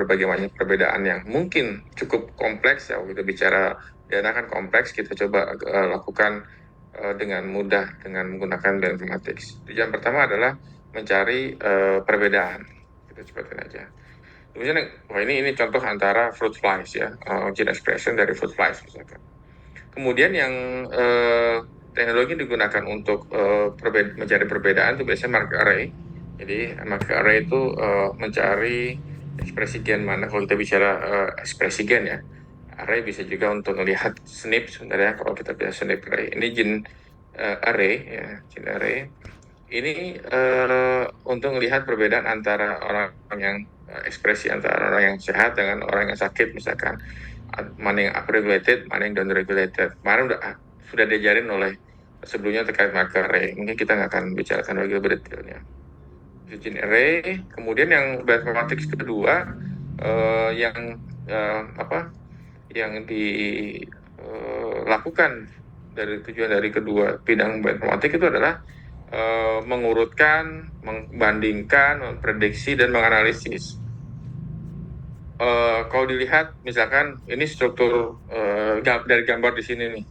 berbagai macam perbedaan yang mungkin cukup kompleks ya. Kita bicara DNA kan kompleks, kita coba lakukan dengan mudah dengan menggunakan bioinformatics. Tujuan pertama adalah mencari perbedaan. Kita cepatin aja. Misalnya, wah ini contoh antara fruit flies ya, gene expression dari fruit flies misalkan. Kemudian yang teknologi digunakan untuk mencari perbedaan itu biasanya marker array. Jadi marker array itu mencari ekspresi gen mana. Kalau kita bicara ekspresi gen ya, array bisa juga untuk melihat SNP sebenarnya. Kalau kita bicara SNP array, ini gene array ya, gene array. Ini untuk melihat perbedaan antara orang yang ekspresi antara orang yang sehat dengan orang yang sakit misalkan, mana yang upregulated, mana yang downregulated. Kemarin sudah diajarin oleh sebelumnya terkait marker array. Mungkin kita nggak akan bicarakan lagi lebih detailnya. Gene array. Kemudian yang bioinformatics kedua yang dilakukan dari tujuan dari kedua bidang bioinformatik itu adalah mengurutkan, membandingkan, memprediksi, dan menganalisis. Kalau dilihat, misalkan ini struktur dari gambar di sini nih,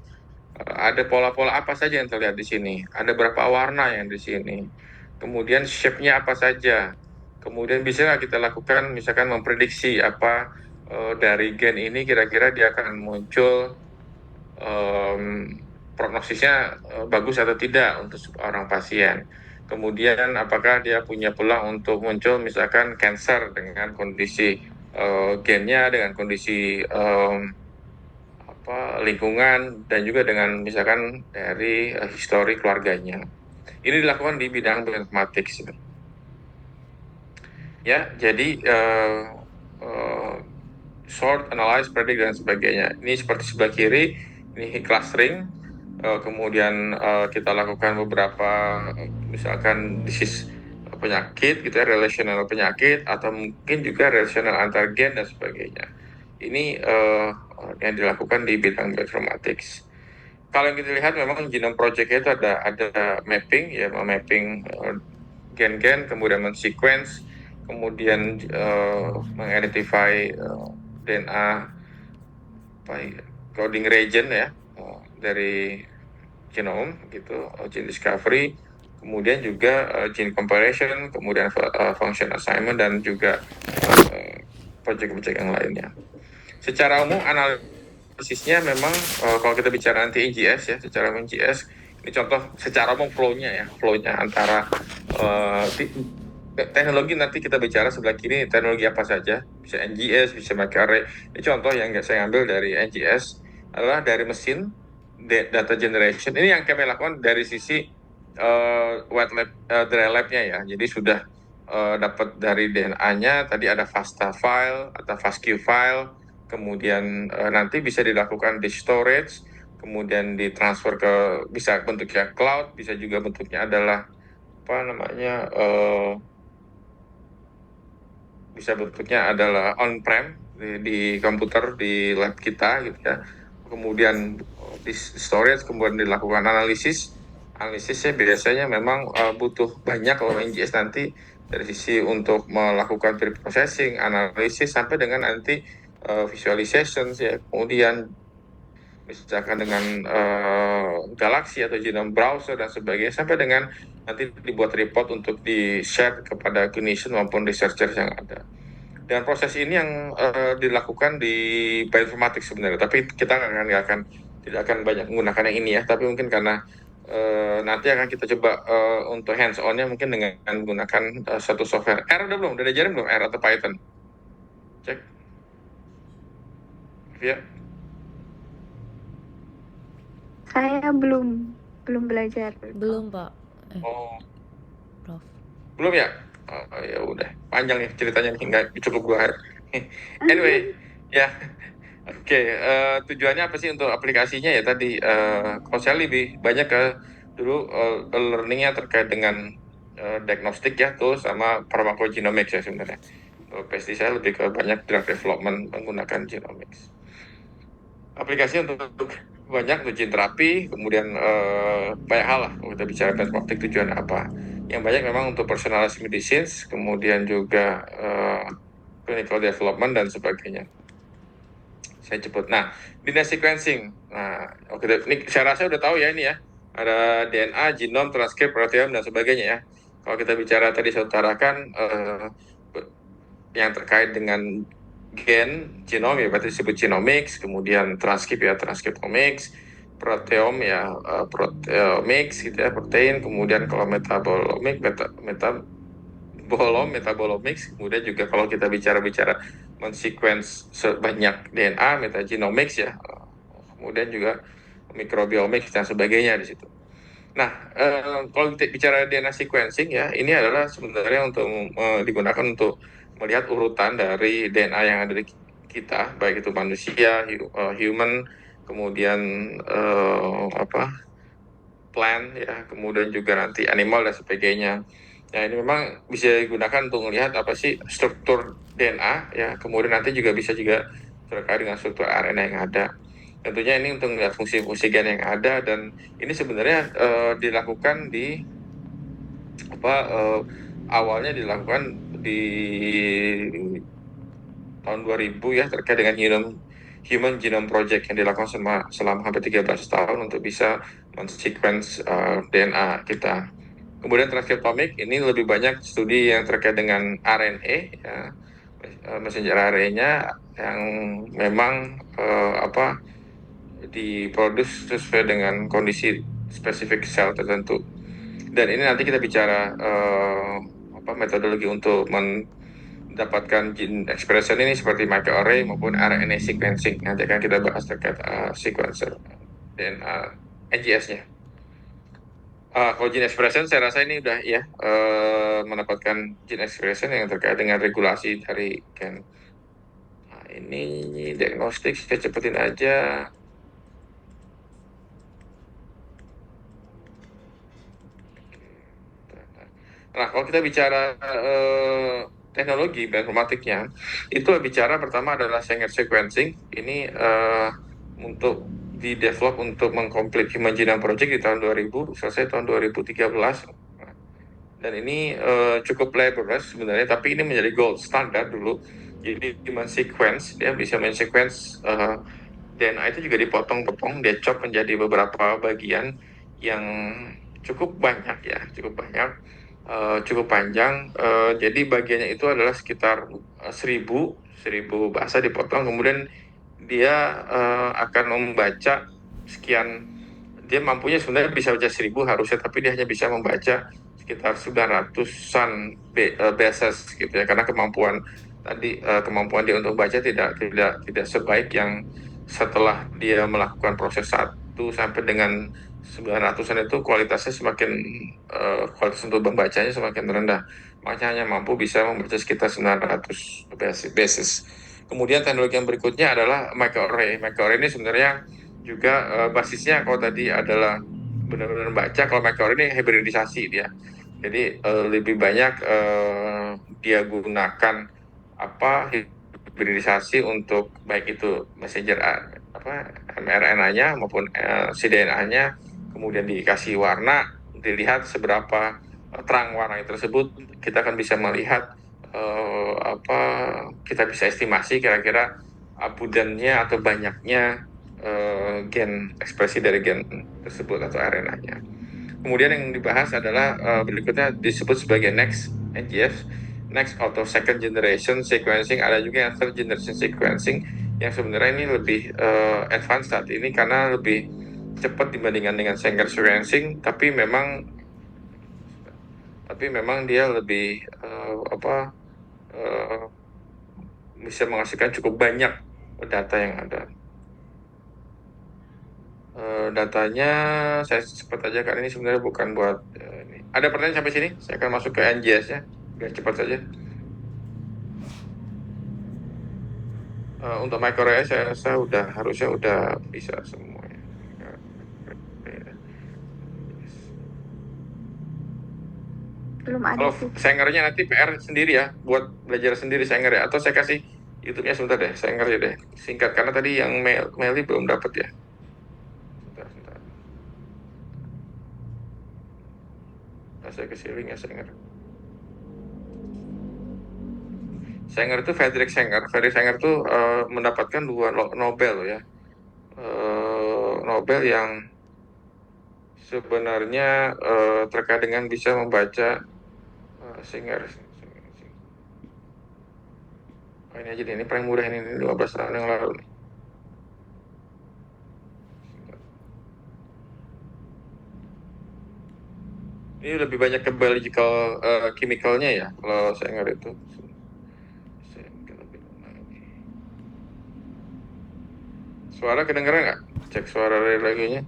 ada pola-pola apa saja yang terlihat di sini, ada berapa warna yang di sini, kemudian shape-nya apa saja, kemudian bisa nggak kita lakukan, misalkan memprediksi apa dari gen ini kira-kira dia akan muncul prognosisnya bagus atau tidak untuk orang pasien. Kemudian apakah dia punya peluang untuk muncul misalkan cancer dengan kondisi gennya, dengan kondisi lingkungan, dan juga dengan misalkan dari histori keluarganya. Ini dilakukan di bidang bioinformatics. Ya, jadi sort, analyze, predict, dan sebagainya. Ini seperti sebelah kiri, ini clustering. Kemudian kita lakukan beberapa misalkan disease penyakit gitu ya, relational penyakit, atau mungkin juga relational antar gen dan sebagainya. Ini yang dilakukan di bidang bioinformatics. Kalau yang kita lihat memang genome project itu ada mapping ya, mapping gen-gen, kemudian men-sequence, kemudian mengidentify DNA coding region ya dari genome gitu, gene discovery, kemudian juga gene comparison, kemudian function assignment, dan juga project-project yang lainnya. Secara umum analisisnya memang kalau kita bicara nanti NGS ya, secara NGS ini contoh secara umum flow-nya antara teknologi. Nanti kita bicara sebelah kiri teknologi apa saja, bisa NGS, bisa marker array. Ini contoh yang saya ambil dari NGS adalah dari mesin data generation. Ini yang kami lakukan dari sisi wet lab, dry lab-nya ya. Jadi sudah dapat dari DNA-nya, tadi ada FASTA file atau FASTQ file, kemudian nanti bisa dilakukan di storage, kemudian ditransfer ke, bisa bentuknya cloud, bisa juga bentuknya adalah bisa bentuknya adalah on-prem di komputer di lab kita gitu ya. Kemudian di storage, kemudian dilakukan analisisnya biasanya memang butuh banyak kalau NGS nanti dari sisi untuk melakukan pre-processing, analisis, sampai dengan nanti visualization ya. Kemudian misalkan dengan Galaxy atau Genome Browser dan sebagainya, sampai dengan nanti dibuat report untuk di-share kepada clinician maupun researcher yang ada. Dan proses ini yang dilakukan di bioinformatics sebenarnya, tapi kita tidak akan banyak menggunakan yang ini ya, tapi mungkin karena nanti akan kita coba untuk hands-on-nya mungkin dengan menggunakan satu software. R udah diajarin belum R atau Python? Cek. Ya. Saya belum belajar. Belum, Pak. Prof. Belum ya? Ya udah, panjang nih ceritanya nih, nggak cukup 2 hari. Anyway, ya. Oke, tujuannya apa sih untuk aplikasinya ya tadi? Kalau saya lebih banyak ke dulu learningnya terkait dengan diagnostik ya, tuh sama pharmacogenomics ya sebenarnya. PhD saya lebih ke banyak drug development menggunakan genomics. Aplikasi untuk banyak untuk gene terapi, kemudian banyak hal lah kalau kita bicara bioinformatik tujuan apa. Yang banyak memang untuk personalized medicines, kemudian juga clinical development dan sebagainya. Saya cepet. Nah, DNA sequencing. Nah, oke, ini saya rasa udah tahu ya ini ya. Ada DNA, genom, transkrip, proteom dan sebagainya ya. Kalau kita bicara tadi saya utarakan yang terkait dengan gen, genom ya berarti disebut genomics, kemudian transkrip ya transcriptomics, proteom ya proteomics gitu ya protein, kemudian kalau metabolomics, kemudian juga kalau kita bicara mensequence sebanyak DNA, metagenomics ya, kemudian juga mikrobiomics dan sebagainya di situ. Nah, kalau kita bicara DNA sequencing ya, ini adalah sebenarnya untuk digunakan untuk melihat urutan dari DNA yang ada di kita, baik itu manusia, human, kemudian plant ya, kemudian juga nanti animal dan sebagainya. Nah, ini memang bisa digunakan untuk melihat apa sih struktur DNA ya, kemudian nanti juga bisa terkait dengan struktur RNA yang ada. Tentunya ini untuk melihat fungsi-fungsi gen yang ada, dan ini sebenarnya dilakukan di awalnya dilakukan di tahun 2000 ya, terkait dengan Human Genome Project yang dilakukan selama hampir 13 tahun untuk bisa men-sequence DNA kita. Kemudian transkriptomik ini lebih banyak studi yang terkait dengan RNA ya, messenger RNA-nya yang memang diproduksi sesuai dengan kondisi spesifik sel tertentu. Dan ini nanti kita bicara metodologi untuk mendapatkan gene expression ini seperti microarray maupun RNA sequencing. Nanti akan kita bahas terkait sequencer dan NGS-nya. Kalau gene expression saya rasa ini udah ya mendapatkan gene expression yang terkait dengan regulasi dari gen. Nah, ini diagnostik saya cepetin aja. Nah, kalau kita bicara teknologi bioinformatiknya, itu bicara pertama adalah Sanger sequencing. Ini untuk di-develop untuk mengkomplit Human Genome Project di tahun 2000, selesai tahun 2013. Dan ini cukup laborious sebenarnya, tapi ini menjadi gold standar dulu. Jadi men-sequence, dia bisa men-sequence DNA itu juga dipotong-potong, dia chop menjadi beberapa bagian yang cukup banyak ya, cukup panjang. Jadi bagiannya itu adalah sekitar 1000 bahasa dipotong, kemudian dia akan membaca sekian. Dia mampunya sebenarnya bisa baca 1000 harusnya, tapi dia hanya bisa membaca sekitar 900-an bases gitu ya, karena kemampuan dia untuk baca tidak sebaik yang setelah dia melakukan proses 1 sampai dengan 900-an itu kualitasnya kualitas untuk membacanya semakin rendah. Makanya hanya mampu bisa membaca sekitar 900 basis. Kemudian teknologi yang berikutnya adalah microarray. Microarray ini sebenarnya juga basisnya kalau tadi adalah benar-benar baca, kalau microarray ini hibridisasi dia. Jadi lebih banyak dia gunakan hibridisasi untuk baik itu messenger mRNA-nya maupun cDNA-nya, kemudian dikasih warna, dilihat seberapa terang warna tersebut, kita akan bisa melihat kita bisa estimasi kira-kira abundannya atau banyaknya gen ekspresi dari gen tersebut atau RNA-nya. Kemudian yang dibahas adalah berikutnya disebut sebagai next NGS, next atau second generation sequencing. Ada juga yang third generation sequencing yang sebenarnya ini lebih advance saat ini karena lebih cepat dibandingkan dengan Sanger sequencing, tapi memang dia lebih bisa menghasilkan cukup banyak data yang ada. Datanya saya cepat aja karena ini sebenarnya bukan buat ini. Ada pertanyaan sampai sini? Saya akan masuk ke NGS-nya biar cepat saja. Untuk microarray saya harusnya udah bisa semuanya. Belum ada Kalau sih. Sangernya nanti PR sendiri ya, buat belajar sendiri Sanger ya, atau saya kasih YouTube-nya sebentar deh, Sanger ya deh, singkat karena tadi yang Meli belum dapat ya. Sebentar. Saya kasih link ya Sanger. Sanger itu Friedrich Sanger. Friedrich Sanger itu mendapatkan 2 Nobel ya. Nobel yang sebenarnya terkait dengan bisa membaca Sanger. Oh, ini aja nih, ini paling mudah ini 15 tahun yang lalu nih. Ini lebih banyak ke biological chemicalnya ya kalau Sanger itu. Suara kedengeran nggak? Cek suara lagunya.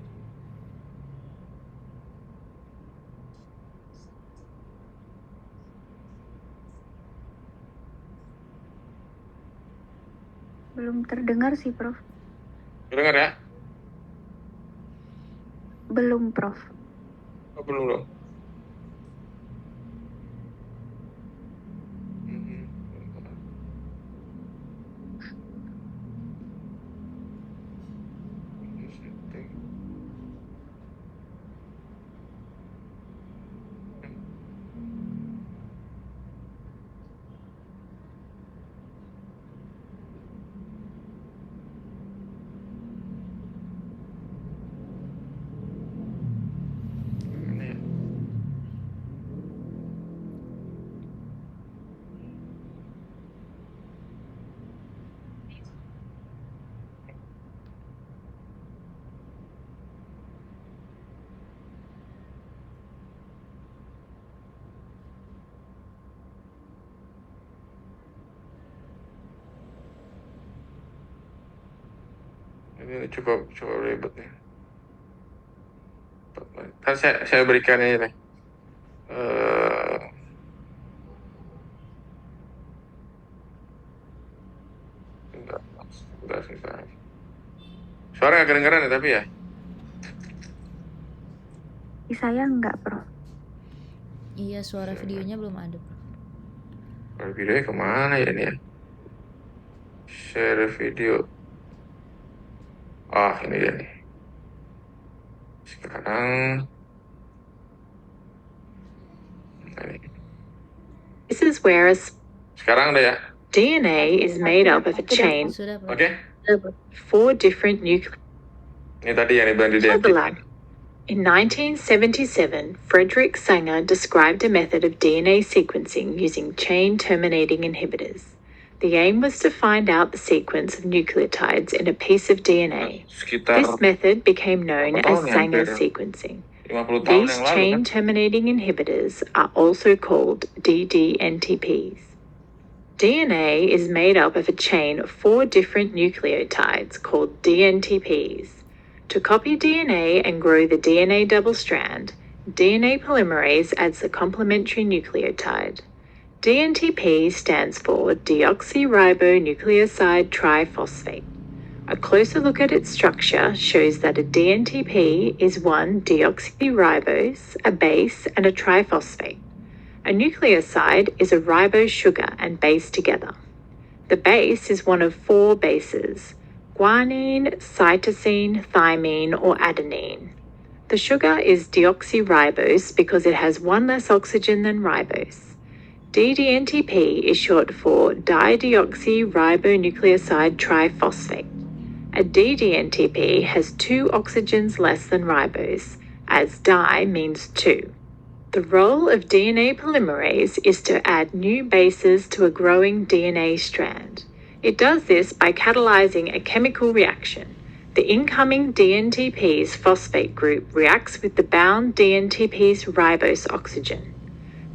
Belum terdengar sih, Prof. Dengar ya? Belum, Prof. Oh, belum dong. Ini cukup ribet nih. Kan saya berikan ini nih. Sebentar. Suara nggak kedengeran ya tapi ya? Di saya enggak, Prof. Iya, suara videonya belum ada, Prof. Suara videonya kemana ya ini ya? Share video. Ah, ini dia nih. Sekarang ini. This is where Sekarang udah ya? DNA is made up of a chain Sudah, Prof. Oke? of 4 different nucleotides. Ini tadi yang dibilang di Overlap. In 1977, Frederick Sanger described a method of DNA sequencing using chain-terminating inhibitors. The aim was to find out the sequence of nucleotides in a piece of DNA. Sekitar This method became known berapa as tahun ya, Sanger hampir sequencing. 50 tahun These yang lalu kan? chain-terminating inhibitors are also called DDNTPs. DNA is made up of a chain of 4 different nucleotides called DNTPs. To copy DNA and grow the DNA double strand, DNA polymerase adds the complementary nucleotide. DNTP stands for deoxyribonucleoside triphosphate. A closer look at its structure shows that a DNTP is one deoxyribose, a base, and a triphosphate. A nucleoside is a ribose sugar and base together. The base is one of 4 bases: guanine, cytosine, thymine, or adenine. The sugar is deoxyribose because it has 1 less oxygen than ribose. DDNTP is short for dideoxyribonucleoside triphosphate. A DDNTP has 2 oxygens less than ribose, as di means 2. The role of DNA polymerase is to add new bases to a growing DNA strand. It does this by catalyzing a chemical reaction. The incoming DNTP's phosphate group reacts with the bound DNTP's ribose oxygen.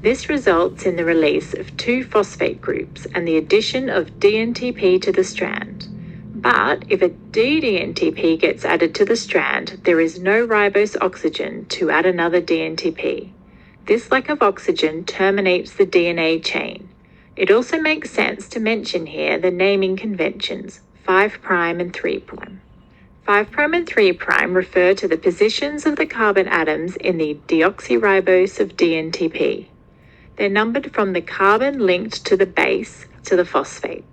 This results in the release of 2 phosphate groups and the addition of DNTP to the strand. But if a DDNTP gets added to the strand, there is no ribose oxygen to add another DNTP. This lack of oxygen terminates the DNA chain. It also makes sense to mention here the naming conventions, 5' and 3'. 5' and 3' refer to the positions of the carbon atoms in the deoxyribose of DNTP. They're numbered from the carbon linked to the base to the phosphate.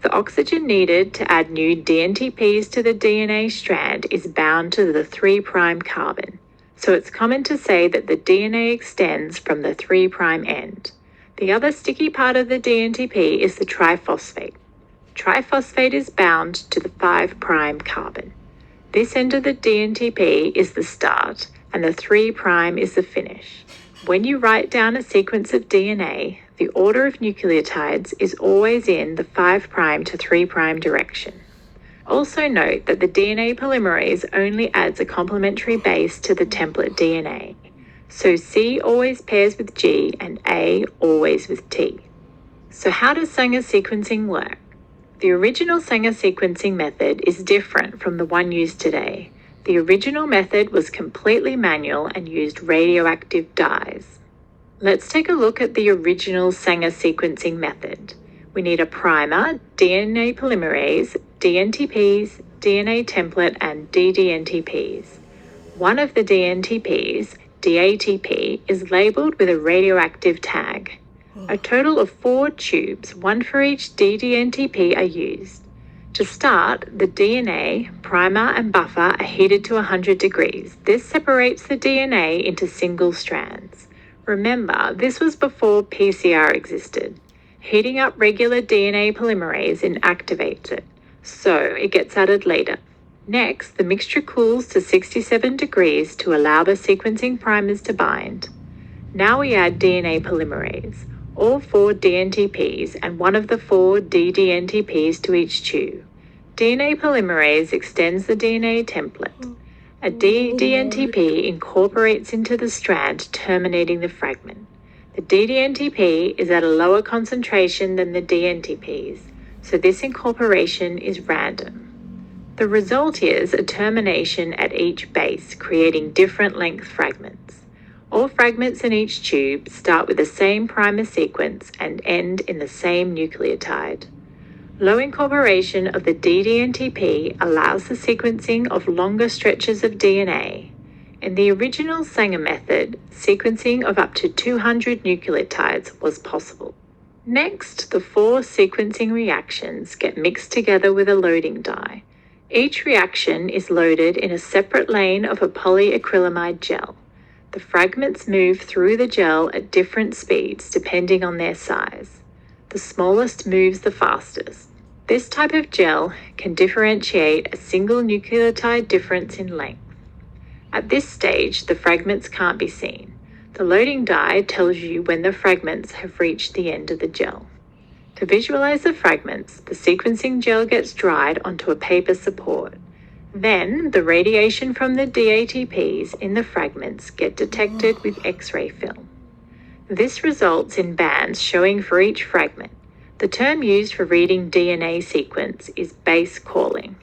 The oxygen needed to add new DNTPs to the DNA strand is bound to the 3' carbon. So it's common to say that the DNA extends from the 3' end. The other sticky part of the DNTP is the triphosphate. Triphosphate is bound to the 5' carbon. This end of the DNTP is the start and the 3' is the finish. When you write down a sequence of DNA, the order of nucleotides is always in the 5' to 3' direction. Also note that the DNA polymerase only adds a complementary base to the template DNA. So C always pairs with G and A always with T. So how does Sanger sequencing work? The original Sanger sequencing method is different from the one used today. The original method was completely manual and used radioactive dyes. Let's take a look at the original Sanger sequencing method. We need a primer, DNA polymerase, DNTPs, DNA template, and ddNTPs. One of the DNTPs, DATP, is labeled with a radioactive tag. A total of 4 tubes, one for each ddNTP, are used. To start, the DNA, primer, and buffer are heated to 100 degrees. This separates the DNA into single strands. Remember, this was before PCR existed. Heating up regular DNA polymerase inactivates it, so it gets added later. Next, the mixture cools to 67 degrees to allow the sequencing primers to bind. Now we add DNA polymerase, all 4 DNTPs and one of the 4 ddNTPs to each tube. DNA polymerase extends the DNA template. A ddNTP incorporates into the strand, terminating the fragment. The ddNTP is at a lower concentration than the DNTPs, so this incorporation is random. The result is a termination at each base, creating different length fragments. All fragments in each tube start with the same primer sequence and end in the same nucleotide. Low incorporation of the ddNTP allows the sequencing of longer stretches of DNA. In the original Sanger method, sequencing of up to 200 nucleotides was possible. Next, the 4 sequencing reactions get mixed together with a loading dye. Each reaction is loaded in a separate lane of a polyacrylamide gel. The fragments move through the gel at different speeds depending on their size. The smallest moves the fastest. This type of gel can differentiate a single nucleotide difference in length. At this stage, the fragments can't be seen. The loading dye tells you when the fragments have reached the end of the gel. To visualize the fragments, the sequencing gel gets dried onto a paper support. Then, the radiation from the DATPs in the fragments get detected with X-ray film. This results in bands showing for each fragment. The term used for reading DNA sequence is base calling.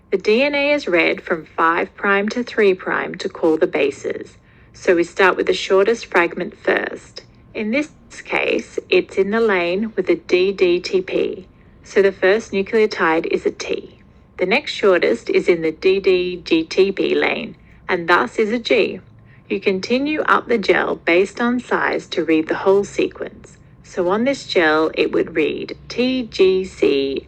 The DNA is read from 5' to 3' to call the bases, so we start with the shortest fragment first. In this case, it's in the lane with a DDTP, so the first nucleotide is a T. The next shortest is in the DDGTP lane, and thus is a G. You continue up the gel based on size to read the whole sequence. So on this gel, it would read TGCATGCCA.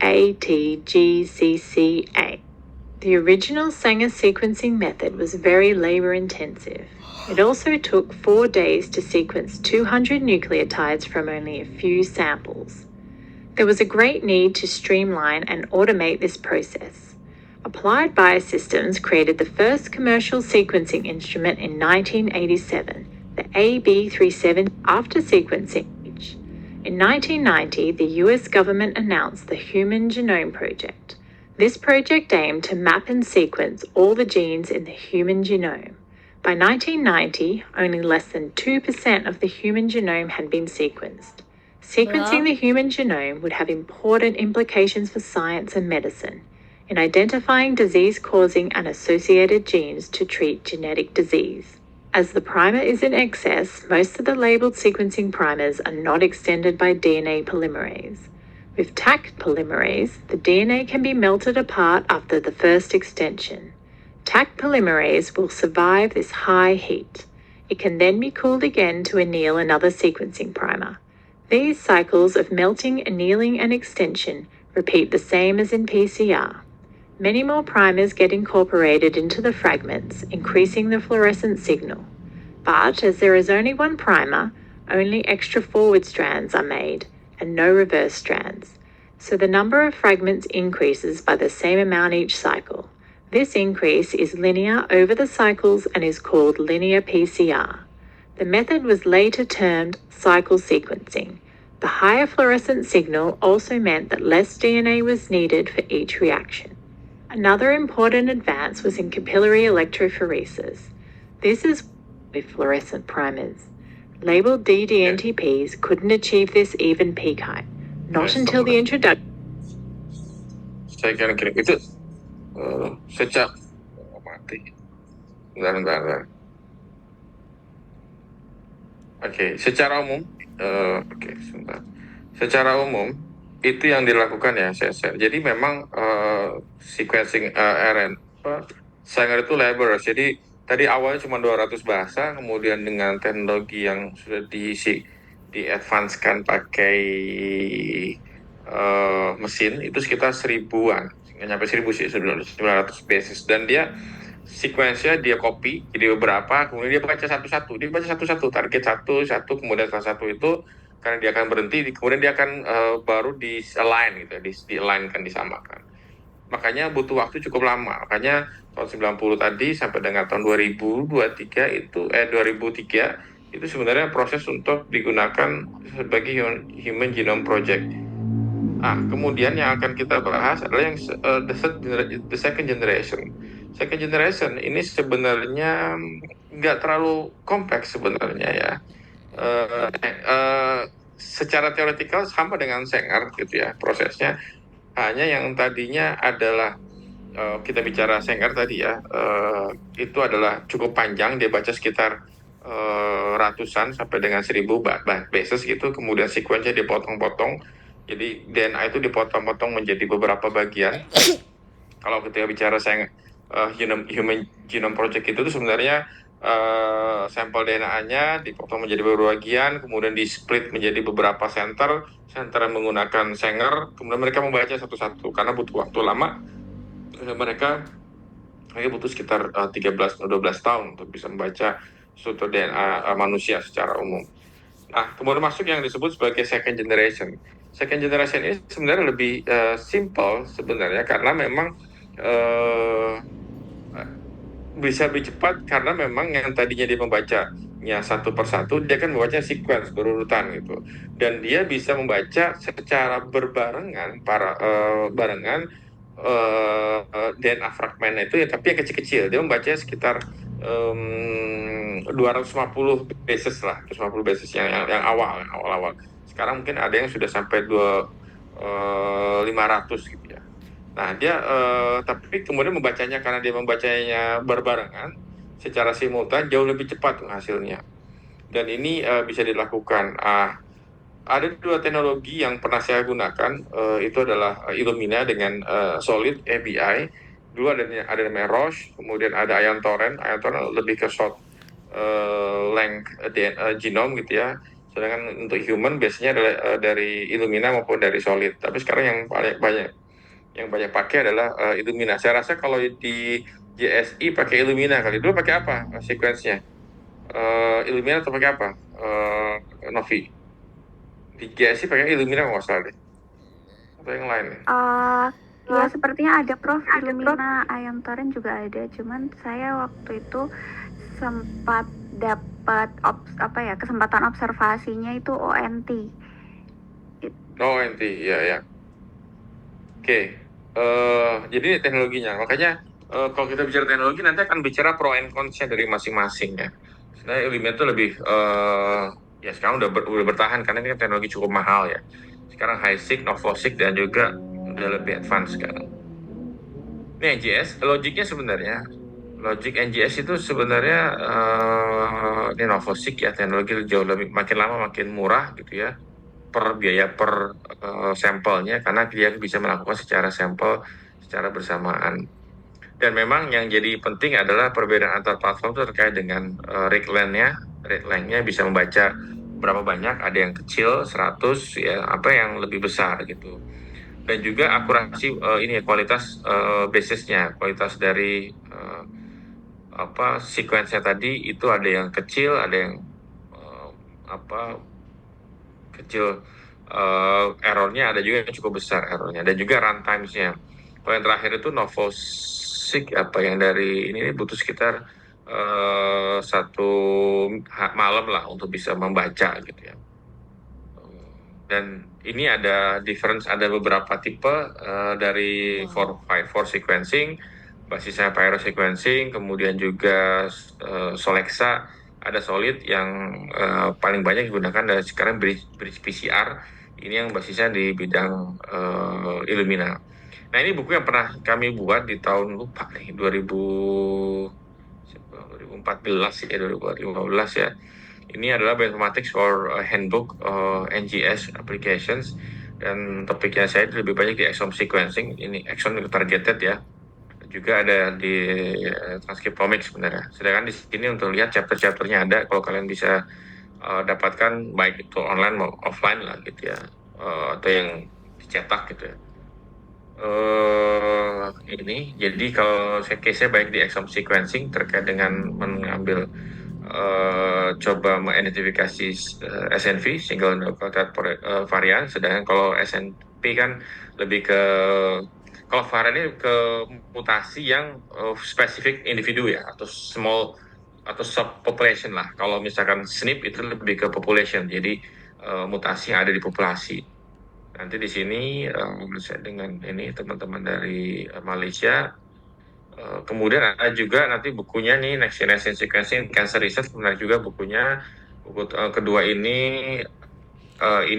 The original Sanger sequencing method was very labor-intensive. It also took 4 days to sequence 200 nucleotides from only a few samples. There was a great need to streamline and automate this process. Applied Biosystems created the first commercial sequencing instrument in 1987, the AB37, after sequencing. In 1990, the US government announced the Human Genome Project. This project aimed to map and sequence all the genes in the human genome. By 1990, only less than 2% of the human genome had been sequenced. Sequencing the human genome would have important implications for science and medicine in identifying disease-causing and associated genes to treat genetic disease. As the primer is in excess, most of the labeled sequencing primers are not extended by DNA polymerase. With Taq polymerase, the DNA can be melted apart after the first extension. Taq polymerase will survive this high heat. It can then be cooled again to anneal another sequencing primer. These cycles of melting, annealing, and extension repeat the same as in PCR. Many more primers get incorporated into the fragments, increasing the fluorescent signal. But as there is only one primer, only extra forward strands are made and no reverse strands. So the number of fragments increases by the same amount each cycle. This increase is linear over the cycles and is called linear PCR. The method was later termed cycle sequencing. The higher fluorescent signal also meant that less DNA was needed for each reaction. Another important advance was in capillary electrophoresis. This is with fluorescent primers. Labeled ddNTPs couldn't achieve this even peak height, not until the introduction. Saya kira itu secara mati. Bentar. Oke, secara umum, sebentar. Secara umum itu yang dilakukan ya, saya. Jadi memang sequencing Sanger itu laborious. Jadi tadi awalnya cuma 200 bahasa, kemudian dengan teknologi yang sudah di advance-kan pakai mesin itu sekitar 1000-an, nggak nyampe 1000 sih, 900 bases, dan dia sequence-nya dia copy jadi beberapa, kemudian dia baca satu-satu, target satu, kemudian salah satu itu karena dia akan berhenti, kemudian dia akan baru di-align gitu, di-align-kan, disamakan. Makanya butuh waktu cukup lama. Makanya tahun 90 tadi sampai dengan tahun 2003 itu sebenarnya proses untuk digunakan sebagai Human Genome Project. Kemudian yang akan kita bahas adalah yang the second generation. Second generation ini sebenarnya nggak terlalu kompleks sebenarnya ya. Secara teoretikal sama dengan Sanger gitu ya prosesnya. Hanya yang tadinya adalah kita bicara Sanger tadi ya, itu adalah cukup panjang, dia baca sekitar ratusan sampai dengan 1000 bases gitu, kemudian sequence-nya dipotong-potong, jadi DNA itu dipotong-potong menjadi beberapa bagian. Kalau kita bicara Human Genome Project itu sebenarnya sampel DNA-nya dipotong menjadi beberapa bagian, kemudian di-split menjadi beberapa center yang menggunakan Sanger, kemudian mereka membaca satu-satu karena butuh waktu lama. Mereka butuh sekitar 13-12 tahun untuk bisa membaca struktur DNA manusia secara umum. Kemudian masuk yang disebut sebagai second generation. Second generation ini sebenarnya lebih simple sebenarnya karena memang bisa lebih cepat karena memang yang tadinya dia membacanya satu persatu, dia kan membaca sequence berurutan gitu, dan dia bisa membaca secara berbarengan DNA fragmen itu ya, tapi yang kecil-kecil. Dia membaca sekitar 250 bases lah, 250 bases yang awal. Sekarang mungkin ada yang sudah sampai 500 gitu ya. Nah, dia tapi kemudian membacanya, karena dia membacanya berbarengan secara simultan, jauh lebih cepat hasilnya. Dan ini bisa dilakukan. Ada dua teknologi yang pernah saya gunakan, itu adalah Illumina dengan Solid ABI. Dulu ada namanya Roche, kemudian ada Ion Torrent. Ion Torrent lebih ke short length genome gitu ya. Sedangkan untuk human biasanya adalah dari Illumina maupun dari Solid. Tapi sekarang yang banyak pakai adalah Illumina. Saya rasa kalau di JSI pakai Illumina kali. Dulu pakai apa sequence-nya? Illumina atau pakai apa? Novi. Di JSI pakai Illumina nggak salah deh. Atau yang lain? Ya sepertinya ada Prof. Illumina, Ion Torrent juga ada. Cuman saya waktu itu sempat dapat kesempatan observasinya itu ONT. ONT, ya. Oke. Jadi teknologinya, makanya kalau kita bicara teknologi nanti akan bicara pro and cons-nya dari masing-masing ya. Sebenarnya Illumina itu lebih ya sekarang udah bertahan karena ini kan teknologi cukup mahal ya. Sekarang HiSeq, NovoSeq dan juga udah lebih advance sekarang. Ini NGS, Logic NGS itu sebenarnya ini NovoSeq ya, teknologi jauh lebih, makin lama makin murah gitu ya. Biaya per sampelnya, karena dia bisa melakukan secara sampel secara bersamaan. Dan memang yang jadi penting adalah perbedaan antar platform itu terkait dengan read length-nya bisa membaca berapa banyak, ada yang kecil 100 ya, apa yang lebih besar gitu. Dan juga akurasi kualitas basisnya, kualitas dari sequence-nya tadi itu ada yang kecil, ada yang kecil, errornya ada juga yang cukup besar errornya, dan juga runtimes-nya. Kalau yang terakhir itu Novosig yang dari ini butuh sekitar 1 malam lah untuk bisa membaca gitu ya. Dan ini ada beberapa tipe dari Wow. 4x4 sequencing, basisnya Pyro sequencing, kemudian juga Solexa, ada Solid yang paling banyak digunakan dari sekarang bridge PCR, ini yang basisnya di bidang Illumina. Nah, ini buku yang pernah kami buat di tahun 2014 ya, 2015 ya. Ini adalah Bioinformatics for Handbook NGS Applications, dan topiknya saya lebih banyak di exome sequencing. Ini exome targeted ya. Juga ada di transcriptomics sebenarnya. Sedangkan di sini untuk lihat chapter-chapternya ada, kalau kalian bisa dapatkan baik itu online maupun offline lah gitu ya, atau yang dicetak gitu ya. Ini jadi kalau case-nya baik di exome sequencing terkait dengan mengambil coba mengidentifikasi SNV, single nucleotide varian, sedangkan kalau SNP kan lebih ke, kalau varian ini ke mutasi yang spesifik individu ya, atau small atau subpopulation lah. Kalau misalkan SNP itu lebih ke population, jadi mutasi yang ada di populasi. Nanti di sini saya dengan ini teman-teman dari Malaysia. Kemudian ada juga nanti bukunya nih, Next Generation Sequencing Cancer Research, menarik juga bukunya. Buku kedua ini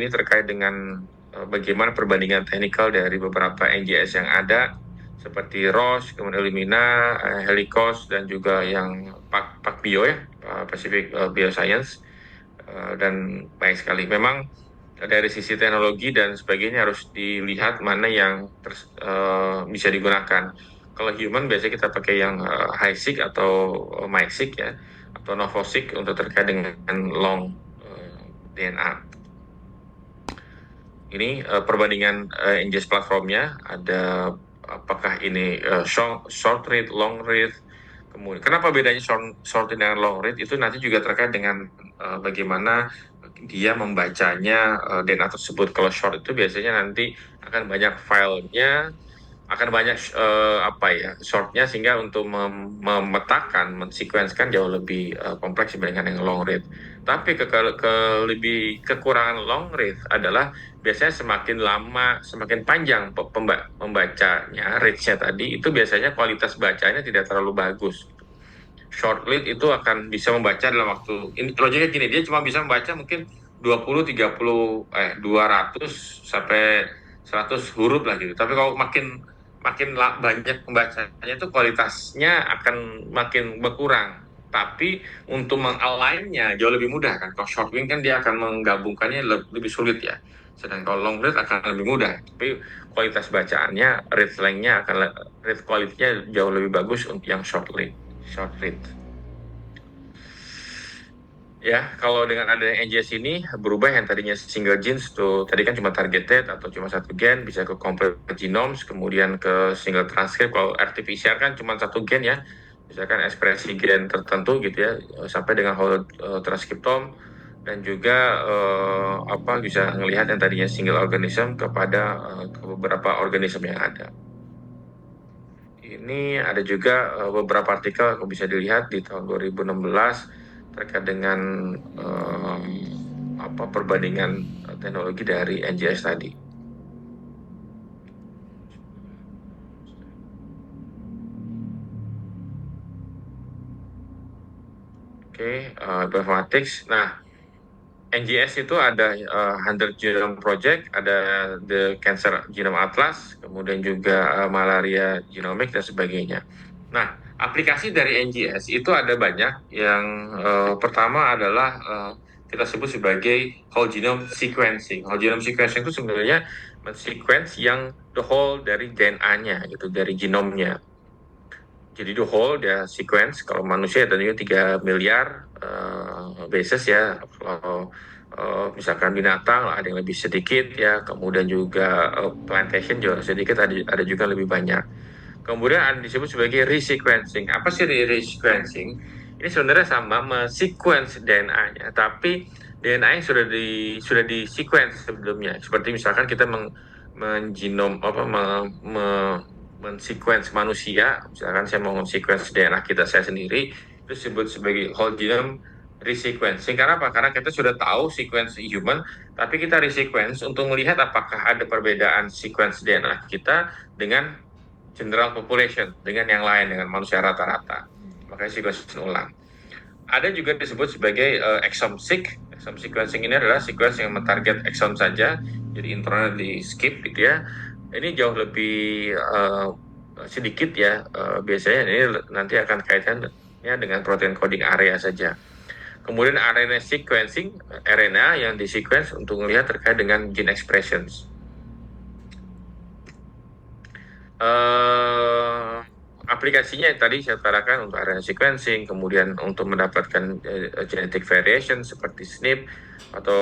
terkait dengan bagaimana perbandingan teknikal dari beberapa NGS yang ada, seperti Roche, kemudian Illumina, Helicos, dan juga yang PacBio ya, Pacific Bioscience, dan baik sekali. Memang dari sisi teknologi dan sebagainya harus dilihat mana yang bisa digunakan. Kalau human biasanya kita pakai yang HiSeq atau MiSeq ya, atau Novosig untuk terkait dengan long DNA. Ini perbandingan NGS platformnya, ada apakah ini short read, long read. Kemudian kenapa bedanya short read dengan long read, itu nanti juga terkait dengan bagaimana dia membacanya DNA tersebut. Kalau short itu biasanya nanti akan banyak filenya, akan banyak shortnya, sehingga untuk memetakan, mensequenskan jauh lebih kompleks dibandingkan dengan long read. Tapi lebih kekurangan long read adalah biasanya semakin lama, semakin panjang membacanya, read-nya tadi, itu biasanya kualitas bacanya tidak terlalu bagus. Short read itu akan bisa membaca dalam waktu, ini logiknya gini, dia cuma bisa membaca mungkin 20, 30, 200 sampai 100 huruf lah gitu. Tapi kalau makin banyak pembacanya, itu kualitasnya akan makin berkurang. Tapi untuk meng-align-nya jauh lebih mudah kan. Kalau short read kan dia akan menggabungkannya lebih sulit ya. Sedangkan kalau long read akan lebih mudah. Tapi kualitas bacaannya, read length-nya read quality-nya jauh lebih bagus untuk yang short read. Ya, kalau dengan adanya NGS ini berubah, yang tadinya single genes tuh tadi kan cuma targeted atau cuma satu gen, bisa ke complex genomes, kemudian ke single transcript. Kalau RT-PCR kan cuma satu gen ya, misalkan ekspresi gen tertentu gitu ya, sampai dengan whole transcriptome, dan juga bisa melihat yang tadinya single organism kepada ke beberapa organisme yang ada. Ini ada juga beberapa artikel yang bisa dilihat di tahun 2016 terkait dengan perbandingan teknologi dari NGS tadi. Oke, bioinformatics. Nah, NGS itu ada 100 Genome Project, ada The Cancer Genome Atlas, kemudian juga Malaria Genomics dan sebagainya. Nah, aplikasi dari NGS itu ada banyak. Yang pertama adalah kita sebut sebagai whole genome sequencing. Whole genome sequencing itu sebenarnya men-sequence yang the whole dari DNA gitu, dari genomnya. Jadi the whole dia sequence. Kalau manusia tentunya 3 miliar bases ya. Kalau misalkan binatang ada yang lebih sedikit ya. Kemudian juga plantation juga sedikit, ada juga lebih banyak. Kemudian ada disebut sebagai resequencing. Apa sih resequencing? Ini sebenarnya sama, men-sequence DNA-nya, tapi DNA yang sudah di sequence sebelumnya. Seperti misalkan kita mengenom men-sequence manusia, misalkan saya mau men-sequence DNA saya sendiri, itu disebut sebagai whole genome resequencing. Karena apa? Karena kita sudah tahu sequence human, tapi kita resequence untuk melihat apakah ada perbedaan sequence DNA kita dengan general population, dengan yang lain, dengan manusia rata-rata. Makanya sequence ulang. Ada juga disebut sebagai exome-seq. Exome sequencing ini adalah sequence yang mentarget exome saja, jadi intronnya di skip gitu ya. Ini jauh lebih sedikit ya, biasanya ini nanti akan kaitannya dengan protein coding area saja. Kemudian RNA sequencing, RNA yang di sequence untuk melihat terkait dengan gene expressions. Aplikasinya yang tadi saya utarakan untuk RNA sequencing, kemudian untuk mendapatkan genetic variation seperti SNP atau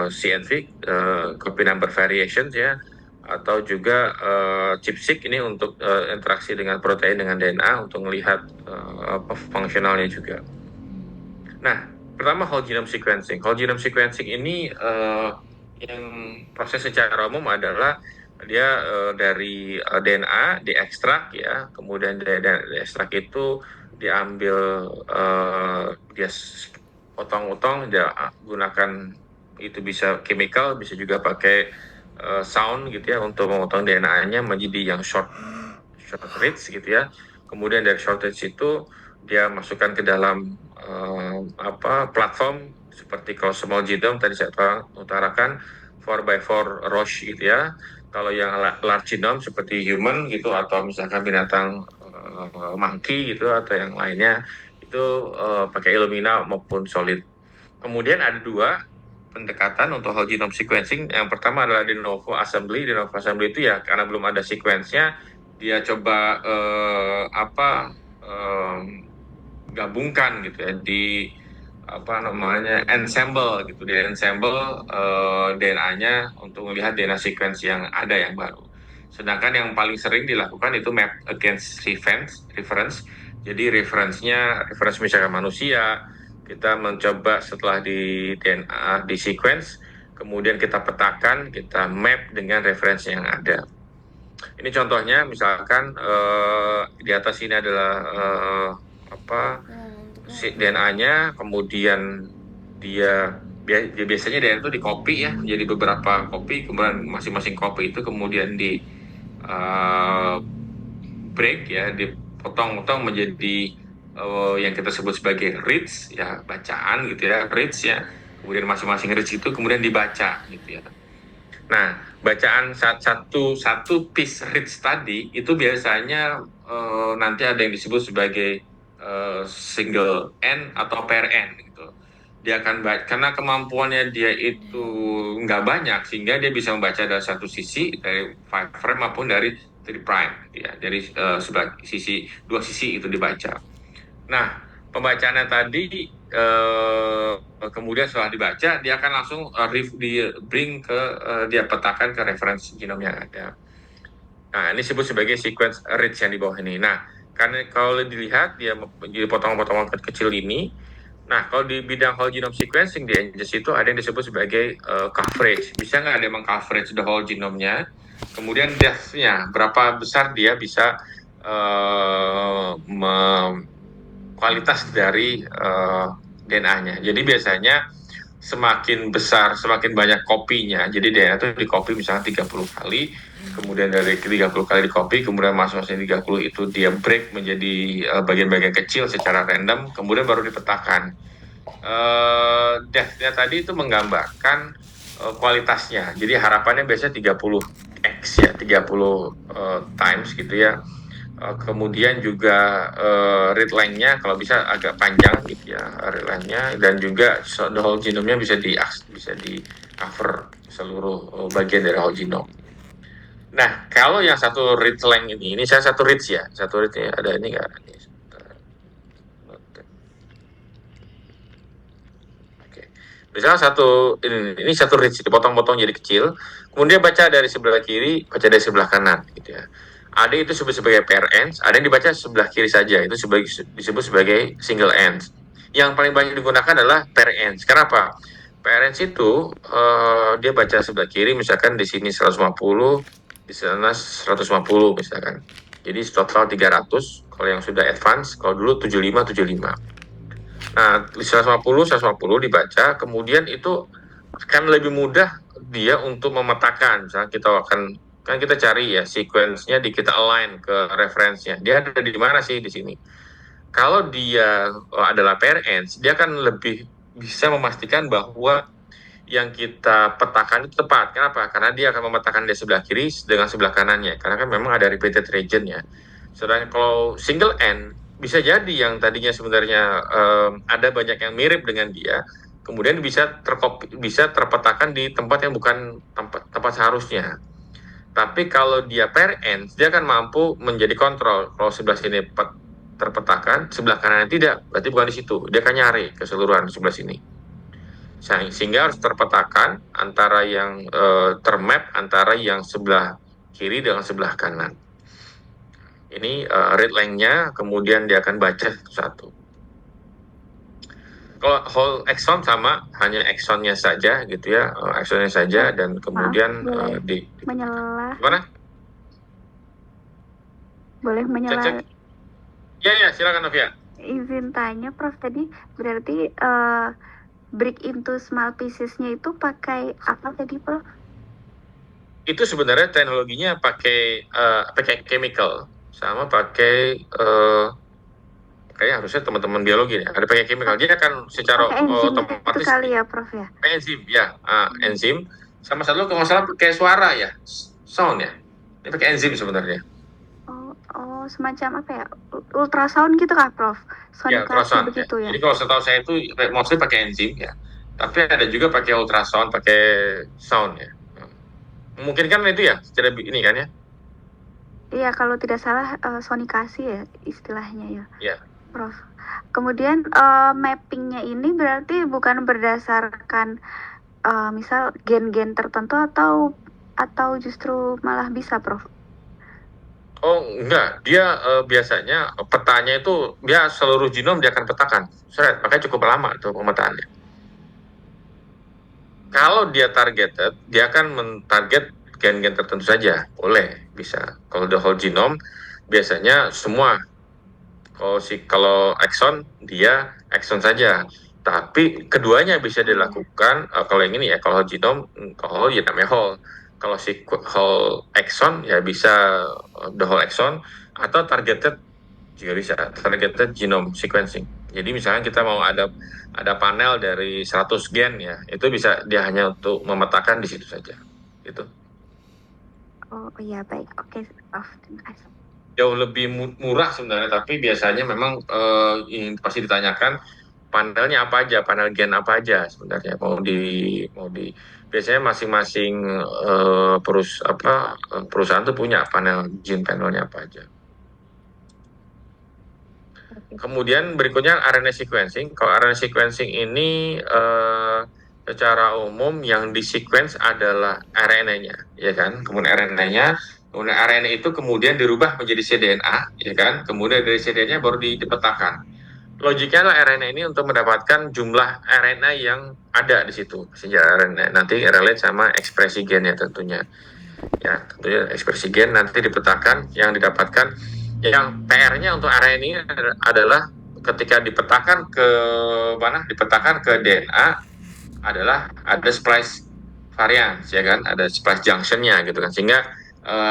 CNV, copy number variations ya, atau juga ChIP-seq ini untuk interaksi dengan protein dengan DNA untuk melihat fungsionalnya juga. Nah, pertama whole genome sequencing. Whole genome sequencing ini yang proses secara umum adalah dia dari DNA diekstrak ya, kemudian dari ekstrak itu diambil, dia potong-potong, dia gunakan, itu bisa chemical, bisa juga pakai sound gitu ya untuk memotong DNA-nya menjadi yang short reads gitu ya. Kemudian dari short reads itu dia masukkan ke dalam platform seperti Cosmol Genome tadi saya utarakan 4x4 Roche gitu ya. Kalau yang large genome seperti human gitu atau misalkan binatang monkey gitu atau yang lainnya itu pakai Illumina maupun solid. Kemudian ada dua pendekatan untuk whole genome sequencing. Yang pertama adalah de novo assembly. De novo assembly itu ya karena belum ada sequence-nya, dia coba gabungkan gitu ya di ensemble gitu, di ensemble DNA-nya untuk melihat DNA sequence yang ada yang baru. Sedangkan yang paling sering dilakukan itu map against reference. Jadi reference misalkan manusia, kita mencoba setelah di DNA di sequence, kemudian kita petakan, kita map dengan reference yang ada. Ini contohnya misalkan di atas ini adalah DNA-nya, kemudian dia biasanya DNA itu di copy ya, jadi beberapa copy, kemudian masing-masing copy itu kemudian di break ya, dipotong-potong menjadi yang kita sebut sebagai reads ya, bacaan gitu ya, reads ya. Kemudian masing-masing reads itu kemudian dibaca gitu ya. Nah, bacaan satu piece reads tadi itu biasanya nanti ada yang disebut sebagai single N atau pair N gitu. Dia akan baca, karena kemampuannya dia itu nggak banyak sehingga dia bisa membaca dari satu sisi, dari 5' maupun dari 3' ya, dari dua sisi itu dibaca. Nah, pembacaannya tadi kemudian setelah dibaca dia akan langsung dia petakan ke referensi genom yang ada. Nah, ini disebut sebagai sequence reads yang di bawah ini. Nah, karena kalau dilihat dia jadi potongan-potongan kecil ini. Nah, kalau di bidang whole genome sequencing di NGS itu ada yang disebut sebagai coverage. Bisa nggak ada yang coverage the whole genome-nya? Kemudian depth-nya, berapa besar dia bisa kualitas dari DNA-nya. Jadi biasanya semakin besar, semakin banyak kopinya. Jadi DNA itu di copy misalnya 30 kali, kemudian dari 30 kali di copy, kemudian masing-masing 30 itu dia break menjadi bagian-bagian kecil secara random, kemudian baru dipetakan. Depth-nya tadi itu menggambarkan kualitasnya. Jadi harapannya biasanya 30x ya, 30 times gitu ya. Kemudian juga read length-nya kalau bisa agak panjang gitu ya, read length-nya, dan juga the whole genome-nya bisa di cover seluruh bagian dari whole genome. Nah, kalau yang satu read length ini saya satu read ya, satu read ya, ada ini nggak? Oke, misalnya ini satu read dipotong-potong jadi kecil, kemudian baca dari sebelah kiri, baca dari sebelah kanan gitu ya. Ada itu disebut sebagai pair ends, ada yang dibaca sebelah kiri saja, itu disebut sebagai single ends. Yang paling banyak digunakan adalah pair ends. Kenapa? PRNs itu dia baca sebelah kiri, misalkan di sini 150, di sana 150 misalkan. Jadi total 300. Kalau yang sudah advance, kalau dulu 75. Nah, 150 dibaca, kemudian itu akan lebih mudah dia untuk memetakan. Misalnya kan kita cari ya sequence-nya, kita align ke referensinya. Dia ada di mana sih di sini? Kalau dia adalah PRNs, dia akan lebih bisa memastikan bahwa yang kita petakan itu tepat. Kenapa? Karena dia akan memetakan di sebelah kiri dengan sebelah kanannya. Karena kan memang ada repeated region ya. Sedangkan kalau single end, bisa jadi yang tadinya sebenarnya ada banyak yang mirip dengan dia, kemudian bisa terpetakan di tempat yang bukan tempat seharusnya. Tapi kalau dia pair ends, dia akan mampu menjadi kontrol. Kalau sebelah sini terpetakan, sebelah kanan tidak, berarti bukan di situ. Dia akan nyari keseluruhan di sebelah sini. Sehingga harus terpetakan antara yang termap antara yang sebelah kiri dengan sebelah kanan. Ini read length-nya, kemudian dia akan baca satu. Kalau whole axon sama, hanya axonnya saja gitu ya, axonnya saja, dan kemudian Maaf, boleh menyela. Gimana? Boleh menyela. Cek. Ya, silakan Novia. Izin tanya, Prof, tadi berarti break into small pieces-nya itu pakai apa tadi, Prof? Itu sebenarnya teknologinya pakai chemical, sama pakai kayaknya harusnya teman-teman biologi ya, ada pakai chemical. Dia akan secara otomatis itu kali ya, Prof ya. Enzim ya, enzim. Sama satu kalau nggak salah pakai suara ya, sound ya. Dia pakai enzim sebenarnya. Oh, semacam apa ya? Ultrasound gitu kah, Prof? Ya, ultrasound begitu ya. Jadi kalau setahu saya itu mostly pakai enzim ya. Tapi ada juga pakai ultrasound, pakai sound ya. Mungkin kan itu ya, secara ini kan ya? Iya, kalau tidak salah sonikasi ya istilahnya ya. Iya. Prof. Kemudian mappingnya ini berarti bukan berdasarkan misal gen-gen tertentu atau justru malah bisa, Prof? Oh enggak, dia biasanya petanya itu dia seluruh genom dia akan petakan. Makanya cukup lama tuh pemetaannya. Kalau dia targeted, dia akan mentarget gen-gen tertentu saja, boleh, bisa. Kalau the whole genome, biasanya semua. Kalau exon, dia exon saja. Tapi keduanya bisa dilakukan, kalau yang ini ya, kalau genome, kalau ya namanya whole. Kalau whole exon, ya bisa the whole exon, atau targeted juga bisa, targeted genome sequencing. Jadi misalnya kita mau ada panel dari 100 gen ya, itu bisa dia hanya untuk memetakan di situ saja. Gitu. Oh iya, baik. Oke, Prof. Terima kasih. Jauh lebih murah sebenarnya, tapi biasanya memang yang pasti ditanyakan panelnya apa aja, panel gen apa aja sebenarnya mau di biasanya masing-masing perusahaan tuh punya gene panelnya apa aja. Kemudian berikutnya RNA sequencing. Kalau RNA sequencing ini secara umum yang di sequence adalah RNA-nya, ya kan? Kemudian RNA itu kemudian dirubah menjadi cDNA, ya kan? Kemudian dari cDNA baru dipetakan. Logiknya adalah RNA ini untuk mendapatkan jumlah RNA yang ada di situ, senjata RNA. Nanti relate sama ekspresi gennya tentunya. Ya, tentunya ekspresi gen nanti dipetakan, yang didapatkan. Yang PR-nya untuk RNA ini adalah ketika dipetakan ke DNA adalah ada splice varian, ya kan? Ada splice junction-nya gitu kan. Sehingga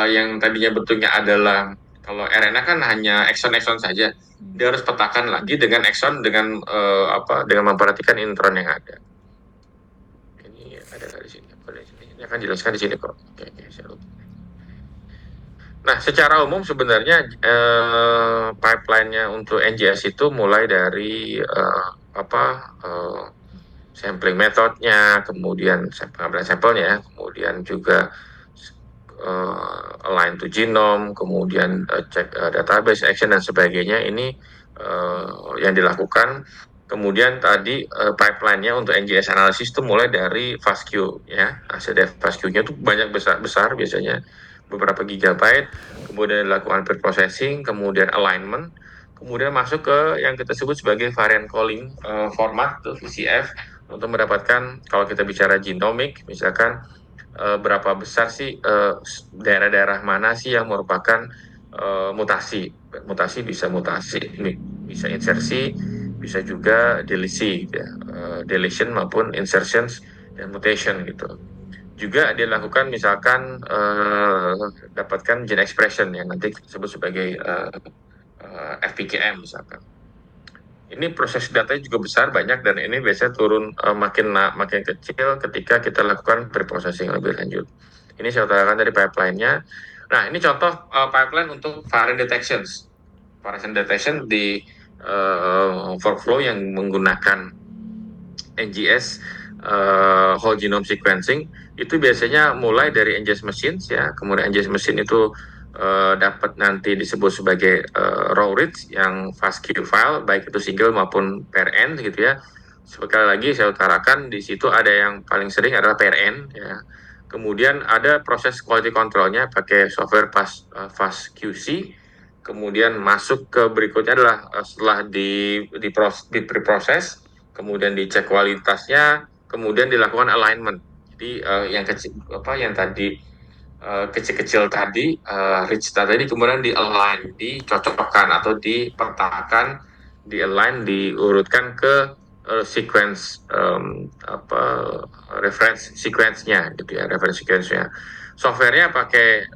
yang tadinya bentuknya adalah kalau RNA kan hanya exon-exon saja. Dia harus petakan lagi dengan exon dengan memperhatikan intron yang ada. Ini ada di sini. Ini akan jelaskan di sini kok. Oke, saya lupa. Nah, secara umum sebenarnya pipeline-nya untuk NGS itu mulai dari sampling metodenya, kemudian pengambilan sampelnya, kemudian juga align to genome, kemudian cek database action dan sebagainya. Ini yang dilakukan. Kemudian tadi pipeline-nya untuk NGS analisis itu mulai dari FASTQ ya. Hasil dari FASTQ-nya itu banyak besar biasanya beberapa gigabyte, kemudian dilakukan preprocessing, kemudian alignment, kemudian masuk ke yang kita sebut sebagai variant calling format, VCF, untuk mendapatkan, kalau kita bicara genomic, misalkan berapa besar sih daerah-daerah mana sih yang merupakan mutasi. Mutasi bisa insersi, bisa juga delisi, gitu ya. Deletion maupun insertions dan mutation gitu. Juga dilakukan misalkan dapatkan gene expression yang nanti disebut sebagai FPKM misalkan. Ini proses datanya juga besar, banyak, dan ini biasanya turun makin kecil ketika kita lakukan preprocessing lebih lanjut. Ini saya utarakan dari pipeline-nya. Nah, ini contoh pipeline untuk variant detections. Variant detection di workflow yang menggunakan NGS whole genome sequencing itu biasanya mulai dari NGS machines ya, kemudian NGS machine itu dapat nanti disebut sebagai raw reads yang FASTQ file, baik itu single maupun pair end gitu ya. Sekali lagi saya utarakan di situ ada yang paling sering adalah pair end ya. Kemudian ada proses quality controlnya pakai software FastQC. Kemudian masuk ke berikutnya adalah setelah diproses, kemudian dicek kualitasnya, kemudian dilakukan alignment. Jadi yang kecil yang tadi kecil-kecil tadi, rich tadi kemudian di-align, dicocokkan atau dipetakan, di-align, diurutkan ke sequence reference sequence-nya gitu ya, reference sequence-nya. Software-nya pakai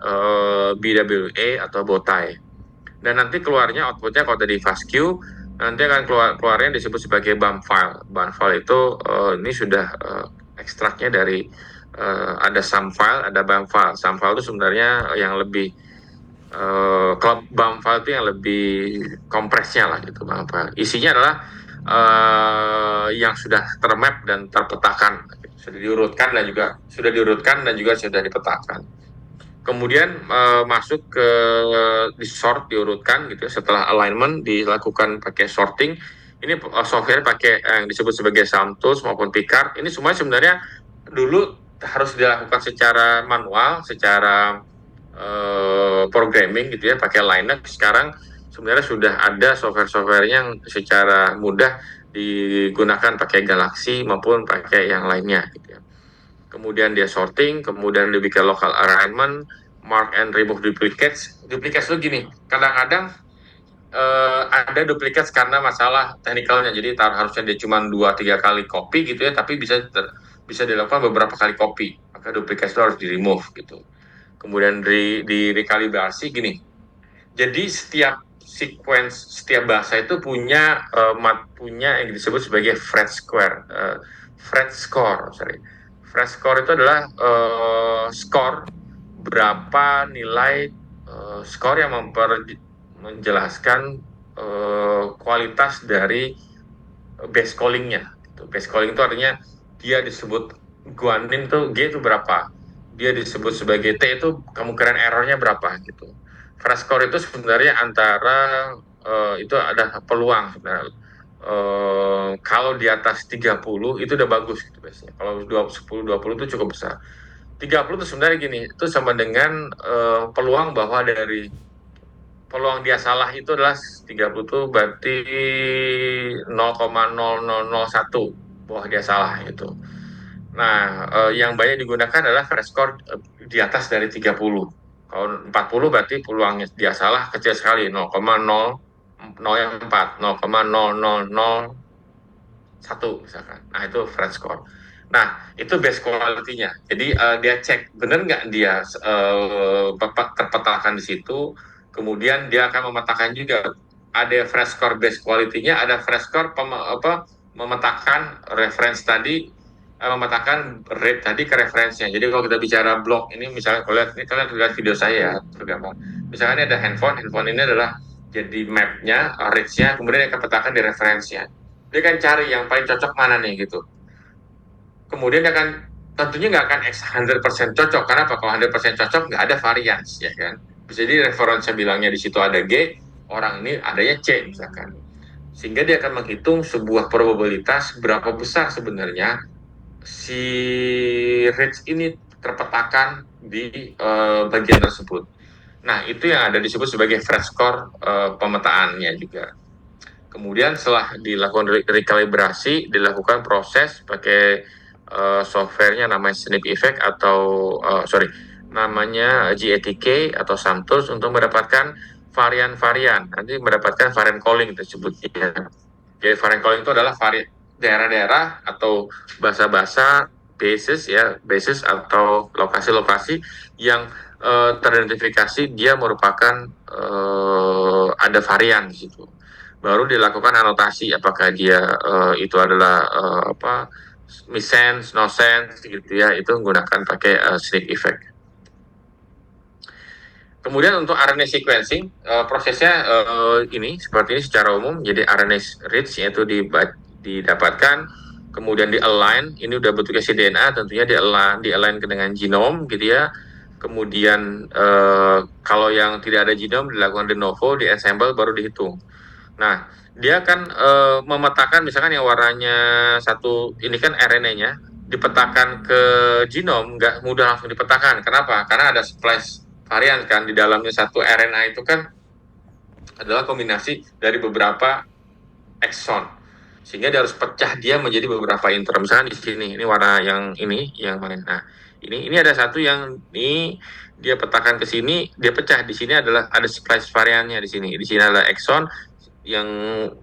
BWA atau Bowtie. Dan nanti keluarnya output-nya kalau tadi FASTQ, nanti akan keluarnya disebut sebagai BAM file. BAM file itu ini sudah ekstraknya dari ada SAM file, ada BAM file. SAM file itu sebenarnya yang lebih kalau BAM file itu yang lebih kompresnya lah gitu BAM file. Isinya adalah yang sudah termap dan terpetakan, sudah diurutkan dan juga sudah dipetakan. Kemudian masuk ke disort, diurutkan gitu ya. Setelah alignment dilakukan pakai sorting. Ini software pakai yang disebut sebagai SAMTools maupun Picard. Ini semua sebenarnya dulu harus dilakukan secara manual, secara programming gitu ya, pakai Linux. Sekarang sebenarnya sudah ada software-software yang secara mudah digunakan pakai Galaxy maupun pakai yang lainnya gitu ya. Kemudian dia sorting, kemudian dia bikin local alignment, mark and remove duplicates. Duplicates itu gini, kadang-kadang ada duplicates karena masalah teknikalnya, jadi harusnya dia cuma 2-3 kali copy gitu ya, tapi bisa dilakukan beberapa kali copy, maka duplicates itu harus di-remove gitu. Kemudian di rekalibrasi gini, jadi setiap sequence, setiap bahasa itu punya yang disebut sebagai Phred score. Phred score itu adalah skor berapa nilai skor yang menjelaskan kualitas dari base callingnya. Base calling itu artinya dia disebut guanin tuh G itu berapa, dia disebut sebagai T itu kemungkinan errornya berapa gitu. Phred score itu sebenarnya antara itu ada peluang sebenarnya. Kalau di atas 30 itu udah bagus gitu biasanya. Kalau 10-20 itu cukup besar. 30 itu sebenarnya gini, itu sama dengan peluang bahwa dari peluang dia salah itu adalah 30 itu berarti 0,0001 bahwa dia salah itu. Nah, yang banyak digunakan adalah Phred score di atas dari 30. Kalau 40 berarti peluangnya dia salah kecil sekali, 0,004, 0,0001 misalkan. Nah, itu Phred score. Nah, itu base quality-nya. Jadi dia cek benar nggak dia terpetakan di situ. Kemudian dia akan memetakan juga. Ada Phred score base quality-nya, ada Phred score memetakan reference tadi, memetakan rate tadi ke referensinya. Jadi kalau kita bicara blok ini, misalnya kalian lihat video saya tergambar. Misalnya ini ada handphone ini adalah jadi mapnya, rate-nya, kemudian dia petakan di referensinya. Dia akan cari yang paling cocok mana nih gitu. Kemudian dia akan tentunya nggak akan 100% cocok. Karena apa? Kalau 100% cocok nggak ada varians, ya kan? Bisa jadi referensinya bilangnya di situ ada G, orang ini adanya C misalkan. Sehingga dia akan menghitung sebuah probabilitas berapa besar sebenarnya si range ini terpetakan di bagian tersebut. Nah, itu yang ada disebut sebagai Phred score pemetaannya juga. Kemudian setelah dilakukan rekalibrasi, dilakukan proses pakai softwarenya namanya Snip Effect atau namanya GATK atau SumTools untuk mendapatkan varian-varian. Nanti mendapatkan varian calling tersebutnya. Jadi varian calling itu adalah varian daerah-daerah atau bahasa-bahasa basis atau lokasi-lokasi yang teridentifikasi dia merupakan ada varian di situ. Baru dilakukan anotasi apakah dia itu adalah missense, no sense gitu ya, itu menggunakan pakai Snip Effect. Kemudian untuk RNA sequencing, prosesnya ini seperti ini secara umum. Jadi RNA reads yaitu didapatkan, kemudian di-align, ini udah bentuknya si DNA, tentunya di-align dengan genom gitu ya. Kemudian kalau yang tidak ada genom dilakukan de novo, di-assemble, baru dihitung. Nah, dia akan memetakan misalkan yang warnanya satu, ini kan RNA-nya, dipetakan ke genom, nggak mudah langsung dipetakan. Kenapa? Karena ada splice varian kan, di dalamnya satu RNA itu kan adalah kombinasi dari beberapa exon, sehingga dia harus pecah dia menjadi beberapa intron. Misalkan di sini, ini warna yang ini, yang mana? Nah, ini ada satu yang ini dia petakan ke sini, dia pecah. Di sini adalah ada splice variannya di sini. Di sini adalah exon, yang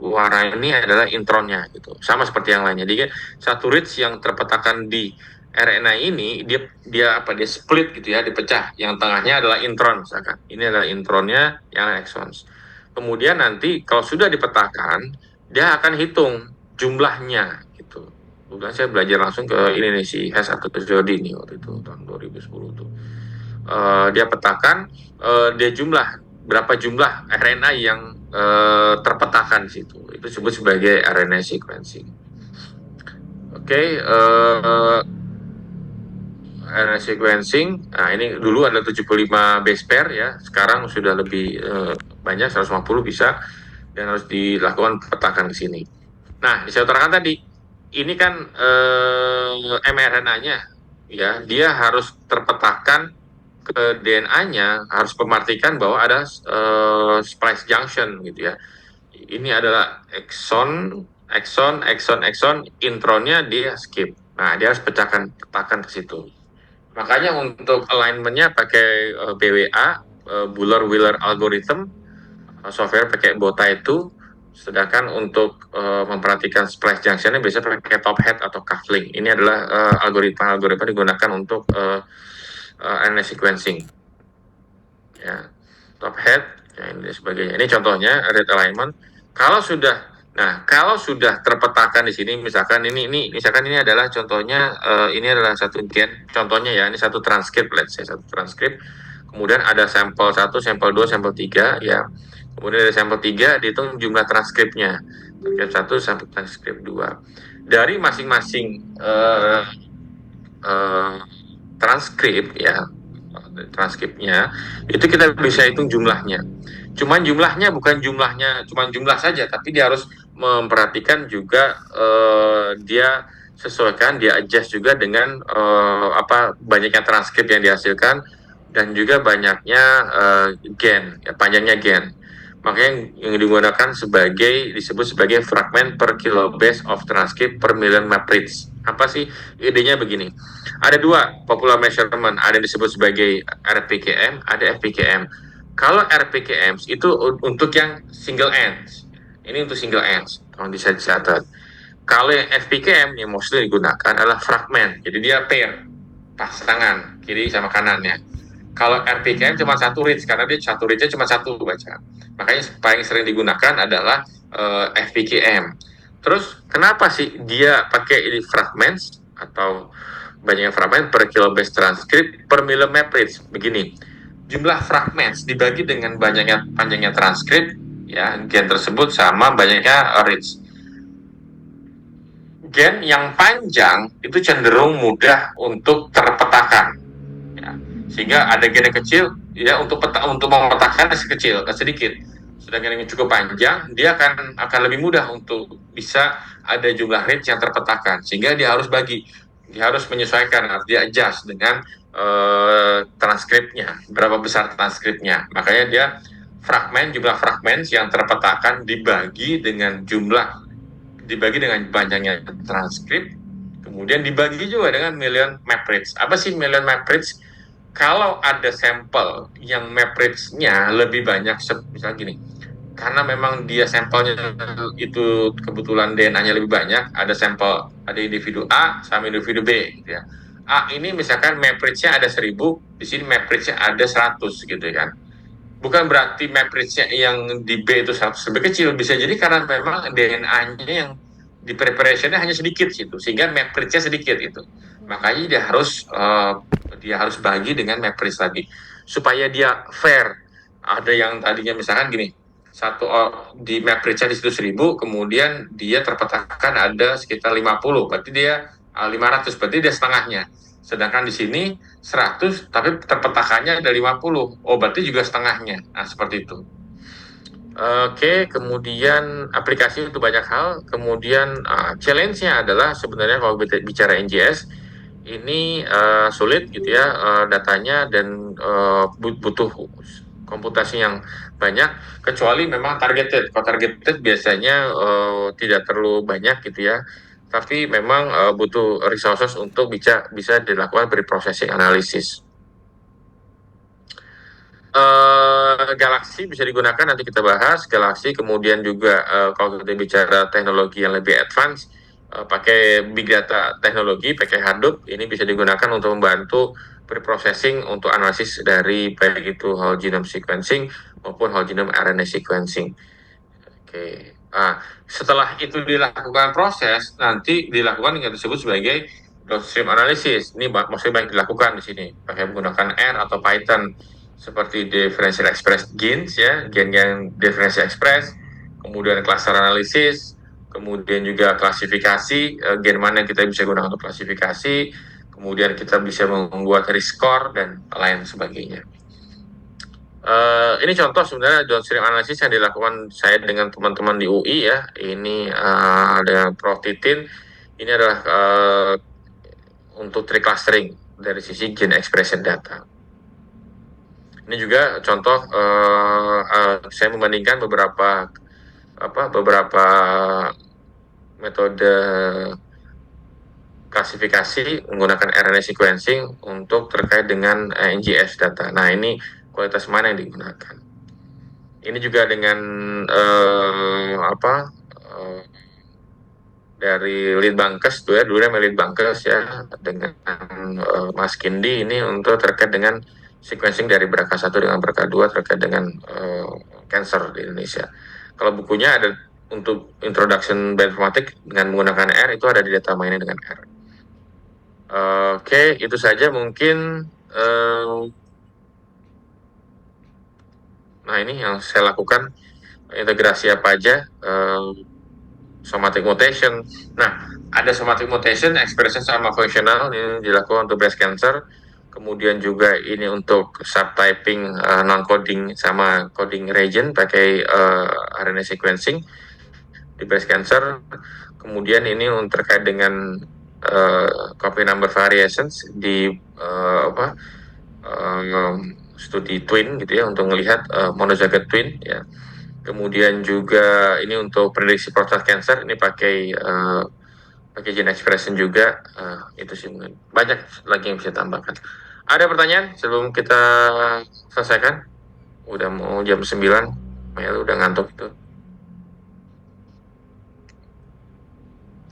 warna ini adalah intronnya gitu. Sama seperti yang lainnya. Jadi satu reads yang terpetakan di RNA ini dia split gitu ya, dipecah. Yang tengahnya adalah intron misalkan. Ini adalah intronnya, yang exons. Kemudian nanti kalau sudah dipetakan, dia akan hitung jumlahnya gitu. Kemudian saya belajar langsung ke ini nih, si Hess atau Jody nih waktu itu tahun 2010 tuh. Dia petakan, dia berapa jumlah RNA yang terpetakan di situ. Itu disebut sebagai RNA sequencing. Oke, RNA sequencing. Nah, ini dulu ada 75 base pair ya. Sekarang sudah lebih banyak, 150 bisa, dan harus dilakukan petakan di sini. Nah, saya utarakan tadi, ini kan mRNA-nya ya, dia harus terpetakan ke DNA-nya, harus pemartikan bahwa ada splice junction gitu ya. Ini adalah exon, intronnya dia skip. Nah, dia harus petakan ke situ. Makanya untuk alignment-nya pakai BWA, Buller-Wheeler algorithm, software pakai Bota itu. Sedangkan untuk memperhatikan splice junction-nya biasanya pakai top hat atau cufflink. Ini adalah algoritma digunakan untuk RNA sequencing. Ya, top hat, ya ini sebagainya. Ini contohnya read alignment. Kalau sudah terpetakan di sini, misalkan ini adalah contohnya, ini adalah satu gen, contohnya ya, ini satu transkrip, let's say satu transkrip. Kemudian ada sampel 1, sampel 2, sampel 3 ya. Kemudian dari sampel 3 dihitung jumlah transkripnya. Transkrip 1 sampai transkrip 2. Dari masing-masing transkrip ya, transkripnya itu kita bisa hitung jumlahnya. Cuman jumlahnya bukan cuman jumlah saja, tapi dia harus memperhatikan juga dia sesuaikan, dia adjust juga dengan banyaknya transkrip yang dihasilkan dan juga banyaknya gen, ya, panjangnya gen. Makanya yang digunakan disebut sebagai fragment per kilobase of transcript per million map reads. Apa sih idenya? Begini, ada dua popular measurement, ada yang disebut sebagai RPKM, ada FPKM. Kalau RPKM itu untuk yang single ends, ini untuk single ends, kalau bisa dicatat. Kalau yang FPKM yang mostly digunakan adalah fragment, jadi dia pair, pasangan kiri sama kanannya. Kalau RPKM cuma satu reads, karena dia satu reads-nya cuma satu baca. Makanya paling sering digunakan adalah FPKM. Terus kenapa sih dia pakai ini fragments atau banyaknya fragment per kilobase transkrip per million map reads? Begini, jumlah fragments dibagi dengan panjangnya transkrip ya, gen tersebut sama banyaknya reads. Gen yang panjang itu cenderung mudah untuk terpetakan ya. Sehingga ada gen yang kecil ya, untuk memetakan sedikit. Sedangkan yang cukup panjang dia akan lebih mudah untuk bisa ada jumlah reads yang terpetakan, sehingga dia harus menyesuaikan, harus dia adjust dengan transkripnya, berapa besar transkripnya. Makanya dia jumlah fragmen yang terpetakan dibagi dengan banyaknya transkrip, kemudian dibagi juga dengan million map reads. Apa sih million map reads? Kalau ada sampel yang map reads-nya lebih banyak, misalnya gini, karena memang dia sampelnya itu kebetulan DNA-nya lebih banyak, ada sampel, ada individu A sama individu B, gitu ya. A ini misalkan map reads-nya ada 1000, di sini map reads-nya ada 100, gitu kan. Bukan berarti map reads-nya yang di B itu 100 lebih kecil, bisa jadi karena memang DNA-nya yang di preparation-nya hanya sedikit gitu, sehingga map reads-nya sedikit itu. Makanya dia harus bagi dengan map reads lagi supaya dia fair. Ada yang tadinya misalkan gini, di map reads-nya di situ 1000, kemudian dia terpetakan ada sekitar 50, berarti dia 500, berarti dia setengahnya. Sedangkan di sini 100, tapi terpetakannya ada 50. Oh, berarti juga setengahnya. Nah, seperti itu. Oke, kemudian aplikasi untuk banyak hal. Kemudian challenge-nya adalah sebenarnya kalau bicara NGS, ini sulit gitu ya datanya, dan butuh komputasi yang banyak, kecuali memang targeted. Kalau targeted biasanya tidak terlalu banyak gitu ya, tapi memang butuh resources untuk bisa dilakukan pre-processing analysis. Galaxy bisa digunakan, nanti kita bahas Galaxy. Kemudian juga kalau kita bicara teknologi yang lebih advance, pakai big data teknologi, pakai Hadoop, ini bisa digunakan untuk membantu pre-processing untuk analisis dari baik itu whole genome sequencing maupun whole genome RNA sequencing. Oke. Setelah itu dilakukan proses, nanti dilakukan yang disebut sebagai downstream analysis. Ini maksudnya banyak dilakukan di sini pakai menggunakan R atau Python, seperti differential express genes ya, gen yang differential express, kemudian cluster analysis, kemudian juga klasifikasi, gen mana yang kita bisa gunakan untuk klasifikasi, kemudian kita bisa membuat risk score dan lain sebagainya. Ini contoh sebenarnya downstream analysis yang dilakukan saya dengan teman-teman di UI ya. Ini dengan Prof. Titin. Ini adalah untuk tree clustering dari sisi gene expression data. Ini juga contoh saya membandingkan beberapa metode klasifikasi menggunakan RNA sequencing untuk terkait dengan NGS data. Nah, ini kualitas mana yang digunakan. Ini juga dengan dari Litbangkes tuh ya, dulu namanya Litbangkes ya, dengan Mas Kindi, ini untuk terkait dengan sequencing dari BRCA1 dengan BRCA2 terkait dengan cancer di Indonesia. Kalau bukunya ada untuk Introduction Bioinformatics dengan menggunakan R, itu ada di data mining dengan R. Oke, itu saja mungkin. Nah, ini yang saya lakukan, integrasi apa aja, somatic mutation. Nah, ada somatic mutation, expression sama functional, ini dilakukan untuk breast cancer. Kemudian juga ini untuk subtyping non-coding sama coding region pakai RNA sequencing di breast cancer. Kemudian ini terkait dengan copy number variations di studi twin gitu ya, untuk melihat monozygote twin ya. Kemudian juga ini untuk prediksi prostat cancer, ini pakai gene expression juga. Itu sih, banyak lagi yang bisa tambahkan. Ada pertanyaan sebelum kita selesaikan? Udah mau jam 9, Mel udah ngantuk itu.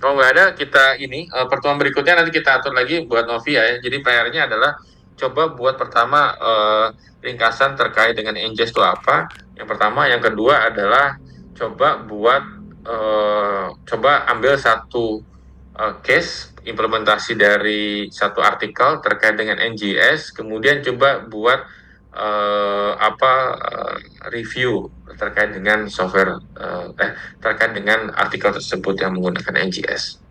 Kalau nggak ada, kita pertemuan berikutnya nanti kita atur lagi buat Novi ya. Jadi PR-nya adalah coba buat pertama ringkasan terkait dengan NGS itu apa. Yang pertama, yang kedua adalah coba ambil satu case implementasi dari satu artikel terkait dengan NGS, kemudian coba buat review terkait dengan software terkait dengan artikel tersebut yang menggunakan NGS.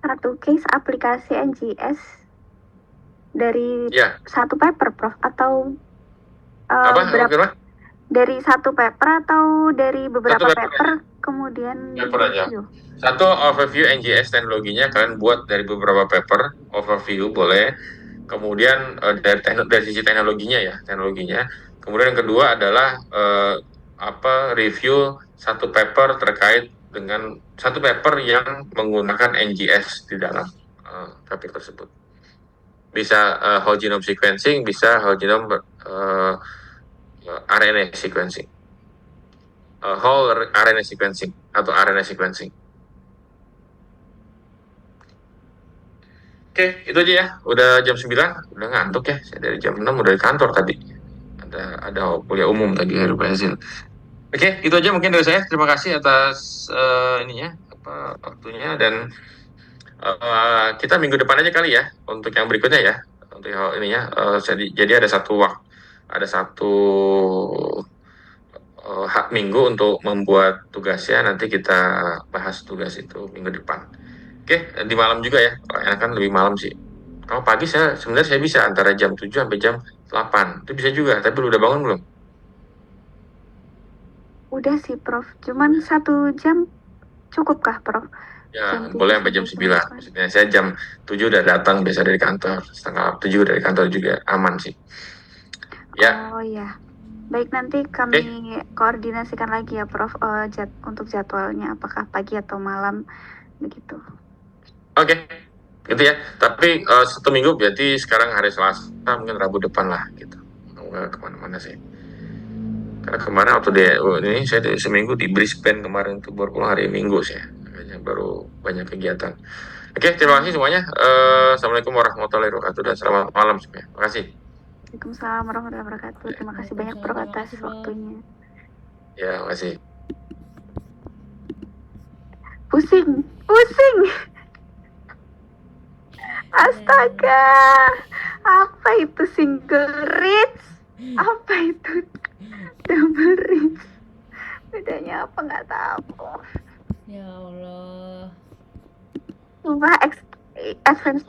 Satu case aplikasi NGS dari satu paper, Prof, atau berapa? Dari satu paper atau dari beberapa paper kemudian paper aja. Satu overview NGS teknologinya kalian buat dari beberapa paper, overview boleh. Kemudian dari sisi teknologinya. Kemudian yang kedua adalah review satu paper terkait dengan satu paper yang menggunakan NGS di dalam paper tersebut. Bisa whole genome sequencing, bisa whole genome RNA sequencing, whole RNA sequencing atau RNA sequencing. Oke, itu aja ya. Udah jam 9, udah ngantuk ya. Saya dari jam 6 udah di kantor tadi. Ada kuliah umum tadi hari Brazil. Oke, itu aja mungkin dari saya. Terima kasih atas waktunya, dan kita minggu depan aja kali ya untuk yang berikutnya ya. Untuk hal ininya jadi ada satu hak minggu untuk membuat tugasnya. Nanti kita bahas tugas itu minggu depan. Oke, di malam juga ya. Enakan lebih malam sih. Kalau pagi sebenarnya saya bisa antara jam 7 sampai jam 8. Itu bisa juga, tapi lu udah bangun belum? Udah sih, Prof. Cuman 1 jam cukupkah, Prof? Ya, Jam 7 boleh sampai jam sampai 9. 8. Maksudnya saya jam 7 udah datang biasa dari kantor. Setengah 7 dari kantor juga aman sih. Ya, Oh ya. Baik, nanti kami koordinasikan lagi ya, Prof, untuk jadwalnya apakah pagi atau malam begitu. oke. Gitu ya. Tapi 1 minggu berarti sekarang hari Selasa, mungkin Rabu depan lah gitu. Nggak kemana-mana sih. Karena kemarin waktu ini saya seminggu di Brisbane kemarin tuh, baru pulang hari Minggu sih. Makanya baru banyak kegiatan. Oke, terima kasih semuanya. Assalamualaikum warahmatullahi wabarakatuh dan selamat malam semuanya. Terima kasih. Waalaikumsalam warahmatullahi wabarakatuh. Terima kasih banyak, Prof, Terima atas kasih, Prof. waktunya. Ya, terima kasih. Pusing. Astaga. Apa itu single reach? Apa itu double reach? Bedanya apa nggak tahu. Ya Allah. Sumpah advance